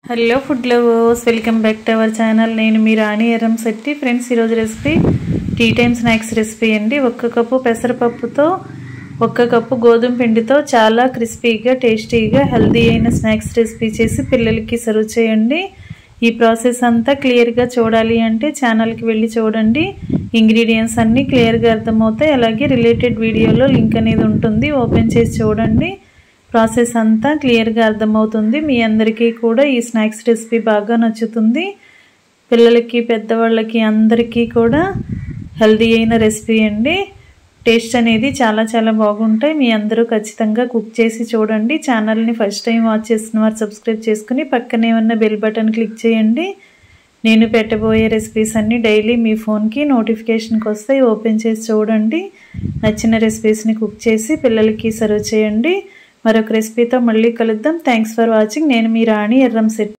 Hello food lovers, welcome back to our channel. నేను మీ Rani Erramsetti. Friends, ఈరోజు recipe tea time snacks recipe అండి. 1 cup పెసరపప్పుతో 1 cup గోధుమ పిండితో చాలా క్రిస్పీగా టేస్టీగా హెల్దీ అయిన స్నాక్స్ రెసిపీ చేసి పిల్లలకి సర్వ్ చేయండి. ఈ ప్రాసెస్ అంతా క్లియర్గా చూడాలి అంటే ఛానల్కి వెళ్ళి చూడండి. ఇంగ్రీడియంట్స్ అన్నీ క్లియర్గా అర్థమవుతాయి. అలాగే రిలేటెడ్ వీడియోలో లింక్ అనేది ఉంటుంది, ఓపెన్ చేసి చూడండి. ప్రాసెస్ అంతా క్లియర్గా అర్థమవుతుంది. మీ అందరికీ కూడా ఈ స్నాక్స్ రెసిపీ బాగా నచ్చుతుంది. పిల్లలకి పెద్దవాళ్ళకి అందరికీ కూడా హెల్దీ అయిన రెసిపీ అండి. టేస్ట్ అనేది చాలా చాలా బాగుంటాయి. మీ అందరూ ఖచ్చితంగా కుక్ చేసి చూడండి. ఛానల్ని ఫస్ట్ టైం వాచ్ చేస్తున్న వారు సబ్స్క్రైబ్ చేసుకుని పక్కనే ఉన్న బెల్ బటన్ క్లిక్ చేయండి. నేను పెట్టబోయే రెసిపీస్ అన్నీ డైలీ మీ ఫోన్కి నోటిఫికేషన్కి వస్తాయి. ఓపెన్ చేసి చూడండి. నచ్చిన రెసిపీస్ని కుక్ చేసి పిల్లలకి సర్వ్ చేయండి. మరొక రెసిపీతో మళ్ళీ కలుద్దాం. Thanks for watching. నేను మీ రాణి ఎర్రంశెట్టి.